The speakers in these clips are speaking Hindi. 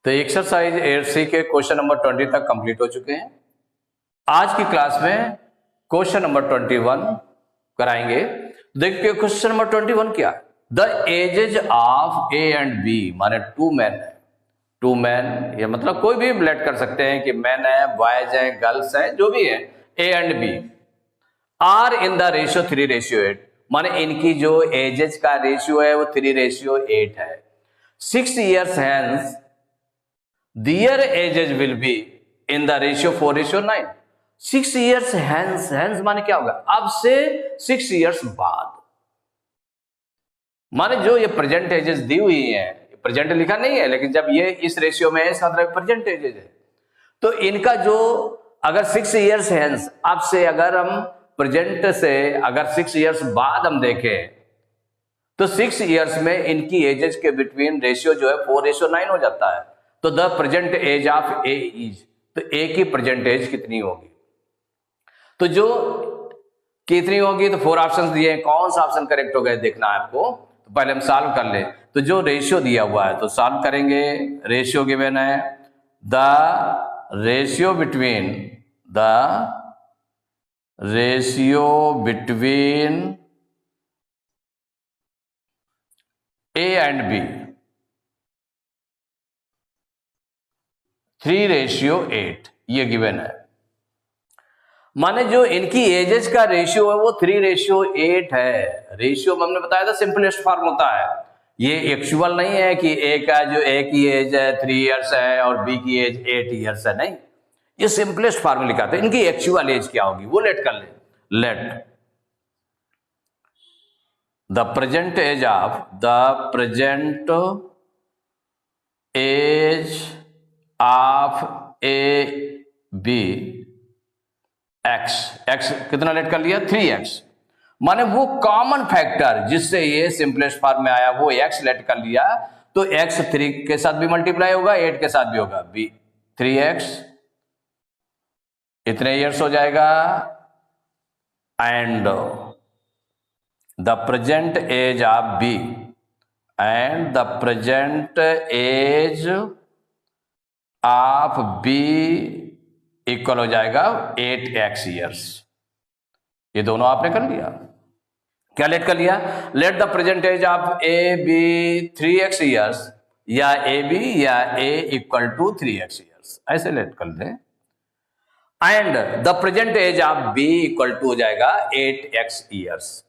तो एक्सरसाइज 8C के क्वेश्चन नंबर 20 तक कंप्लीट हो चुके हैं। आज की क्लास में क्वेश्चन नंबर 21 कराएंगे। देखिए क्वेश्चन नंबर 21 क्या है? The ages of A and B, माने टू मैन है, टू मैन ये मतलब कोई भी रिलेट कर सकते हैं कि मैन है, बॉयज है, गर्ल्स है, जो भी है, A and B are in the ratio 3:8, माने इनकी जो एजेज का रेशियो है वो 3:8 है। 6 years hence their ages will be in the ratio 4:9। 6 years hence, hence माने क्या होगा? अब से 6 years बाद, माने जो ये प्रेजेंट एजेस दी हुई है, प्रेजेंट लिखा नहीं है लेकिन जब ये इस रेशियो में है इसका मतलब प्रेजेंट एजेस है, तो इनका जो अगर 6 years hence, अब से अगर हम प्रेजेंट से अगर 6 years बाद हम देखें तो 6 years में इनकी एजेस के बिटवीन रेशियो जो है 4:9 हो जाता है। तो the present age of A is, तो ए की प्रेजेंट एज कितनी होगी? तो जो कितनी होगी, तो 4 ऑप्शंस दिए हैं, कौन सा ऑप्शन करेक्ट होगा देखना है आपको। तो पहले हम सॉल्व कर ले। तो जो रेशियो दिया हुआ है तो सॉल्व करेंगे। रेशियो गिवन है the ratio between A and B 3:8, ये गिवन है। माने जो इनकी एजेस का रेशियो है वो 3:8 है। रेशियो में हमने बताया था सिंपलेस्ट फॉर्म होता है, ये एक्चुअल नहीं है कि ए का जो ए की एज है 3 years है और बी की एज 8 years है, नहीं, ये सिंपलेस्ट फॉर्म में लिखा था। इनकी एक्चुअल एज क्या होगी वो लेट कर ले। Let the present age of A be x कितना लेट कर लिया? 3x। माने वो कॉमन फैक्टर जिससे ये सिंपलेस्ट फॉर्म में आया वो x लेट कर लिया, तो x 3 के साथ भी मल्टीप्लाई होगा, 8 के साथ भी होगा, b 3x इतने ईयर्स हो जाएगा। And the present age of b and the present age of b equal हो जाएगा 8x ईयर्स। ये दोनों आपने कर लिया। क्या लेट कर लिया? Let the present age of A be 3x years, या ए बी या A equal to 3x years, ऐसे लेट कर दें। And the present age of B equal to हो जाएगा 8x ईयर्स।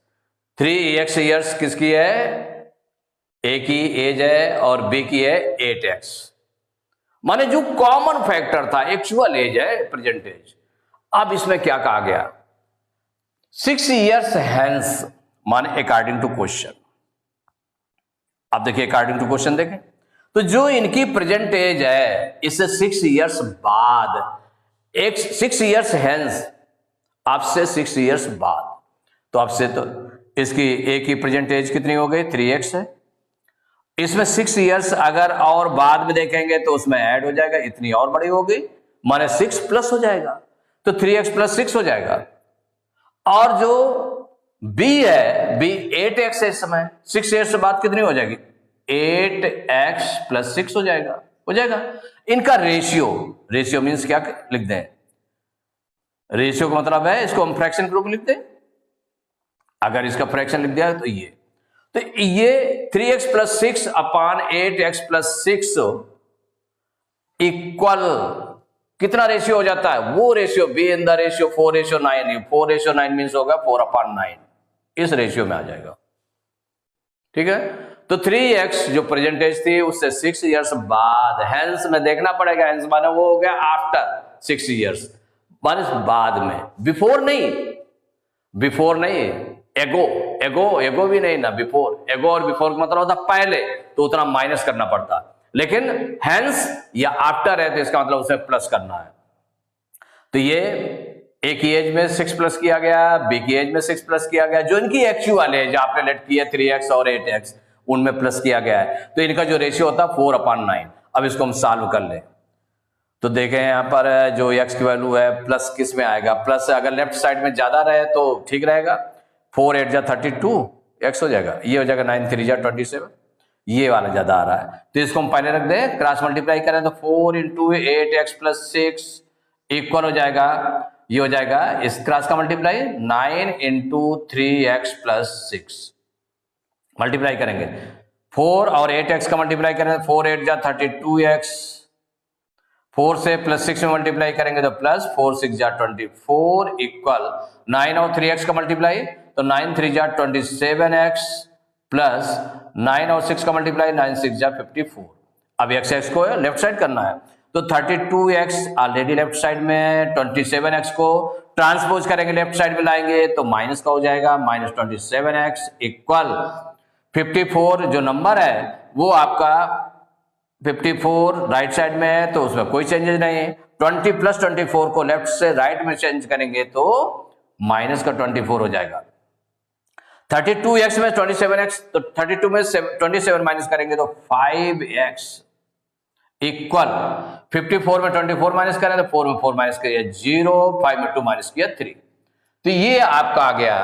3x ईयर्स किसकी है? ए की एज है और बी की है 8x। माने जो कॉमन फैक्टर था एक्चुअल एज है प्रेजेंट एज। अब इसमें क्या कहा गया? 6 years hence, माने अकॉर्डिंग टू क्वेश्चन। अब देखिए अकॉर्डिंग टू क्वेश्चन देखें तो जो इनकी प्रेजेंट एज है इससे 6 years बाद, 6 years hence, अब से 6 years बाद, तो अब से तो इसकी ए की प्रेजेंट एज कितनी हो गई? 3x है। इसमें 6 years अगर और बाद में देखेंगे तो उसमें ऐड हो जाएगा, इतनी और बड़ी हो गई, माने 6 प्लस हो जाएगा, तो 3x + 6 हो जाएगा। और जो b है, b 8x है इस समय, 6 years से बाद कितनी हो जाएगी? 8x + 6 हो जाएगा। इनका रेशियो मीन्स क्या लिख दें? रेशियो का मतलब है इसको हम फ्रैक्शन ग्रुप लिख दें। अगर इसका फ्रैक्शन लिख दिया तो ये 3x + 6 अपॉन 8x + 6 इक्वल कितना रेशियो हो जाता है? वो ratio be in the ratio 4:9। 4:9 means होगा 4/9, इस रेशियो में आ जाएगा। ठीक है, तो 3x जो प्रेजेंटेज थी उससे 6 years बाद, हेंस में देखना पड़ेगा, हेंस माने वो हो गया आफ्टर 6 years, माने बाद में, बिफोर नहीं, एगो भी नहीं ना, बिफोर। एगो और बिफोर का मतलब होता पहले, तो उतना माइनस करना पड़ता, लेकिन हेंस या आफ्टर है तो इसका मतलब उसे प्लस करना है। तो ये ए की एज में 6 प्लस किया गया, बी की एज में 6 प्लस किया गया, जो इनकी एक्चुअल एज आपने लेट की है 3x और 8x, उनमें प्लस किया गया है, तो इनका जो रेशियो होता है 4/9। अब इसको हम सॉल्व कर लें तो देखें यहाँ पर जो x की वैल्यू है प्लस किस में आएगा? प्लस अगर लेफ्ट साइड में ज्यादा रहे तो ठीक रहेगा, 4 8 जा 32 x हो जाएगा, ये हो जाएगा 9 3 जा 27, ये वाला ज्यादा आ रहा है, तो इसको हम पहले रख दें, क्रॉस मल्टीप्लाई करें तो 4 इंटू 8x प्लस 6 इक्वल हो जाएगा, ये हो जाएगा इस क्रॉस का multiply 9 into 3x plus 6 multiply करेंगे, 4 और 8x का मल्टीप्लाई करेंगे 4 8 जा 32x, 4 से प्लस 6 में मल्टीप्लाई करेंगे तो प्लस 4 6 जा 24 इक्वल 9 और 3x का मल्टीप्लाई तो 9 3 जा 27x प्लस 9 और 6 का मल्टीप्लाई 9 6 जा 54। अब x x को लेफ्ट साइड करना है तो 32x ऑलरेडी लेफ्ट साइड में, 27x को ट्रांसपोज करेंगे लेफ्ट साइड में लाएंगे तो माइनस का हो जाएगा माइनस 27x इक्वल 54। जो नंबर है वो आपका 54 राइट साइड में है तो उसमें कोई चेंजेस नहीं है। 20 प्लस 24 को लेफ्ट से राइट में चेंज करेंगे तो माइनस का 24 हो जाएगा। 32x में 27x तो 32 में 27 माइनस करेंगे तो 5x इक्वल 54 में 24 माइनस करें तो 4 में 4 माइनस किया 0, 5 में 2 माइनस किया 3, तो ये आपका आ गया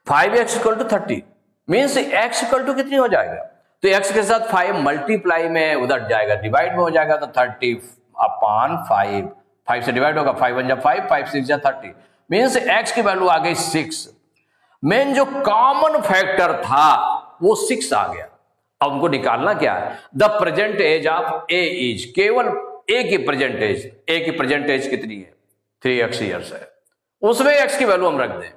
5x equal to 30 means x equal to कितनी हो जाएगा, तो x के साथ 5 मल्टीप्लाई में उधर जाएगा, डिवाइड में हो जाएगा तो 30/5, 5 से डिवाइड होगा 5 1 जा 5, 5 6 जा 30 मीन्स x की वैल्यू आ गई 6। मेन जो कॉमन फैक्टर था वो 6 आ गया। अब हमको निकालना क्या है, the present age of A is, केवल ए की प्रेजेंट एज, ए की प्रेजेंट एज कितनी है 3x ईयर्स है, उसमें x की वैल्यू हम रख दें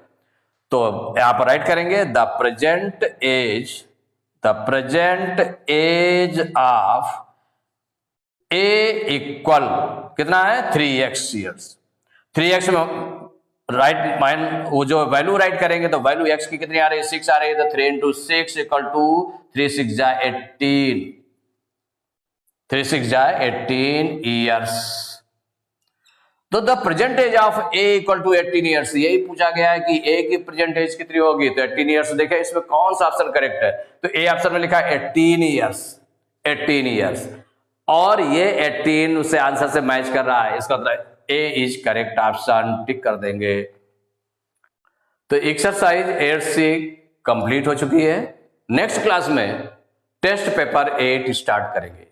तो यहां पर राइट करेंगे the present age of A equal कितना है 3x ईयर्स। 3x में राइट माइंड वो जो वैल्यू राइट करेंगे तो वैल्यू x की कितनी आ रही है 6 आ रही है, तो 3 इंटू 6 इक्वल टू 3 6 जा 18, 3 6 जा 18 ईयर्स। तो the present age of A equal to 18 years, यही पूछा गया है कि ए की प्रेजेंट एज कितनी होगी तो 18 ईयर्स। देखिए इसमें कौन सा ऑप्शन करेक्ट है, तो ए ऑप्शन में लिखा है 18 ईयर्स और ये 18 उससे आंसर से मैच कर रहा है, इसका मतलब ए इज करेक्ट ऑप्शन, टिक कर देंगे। तो एक्सरसाइज 8C कंप्लीट हो चुकी है। नेक्स्ट क्लास में टेस्ट पेपर 8 स्टार्ट करेंगे।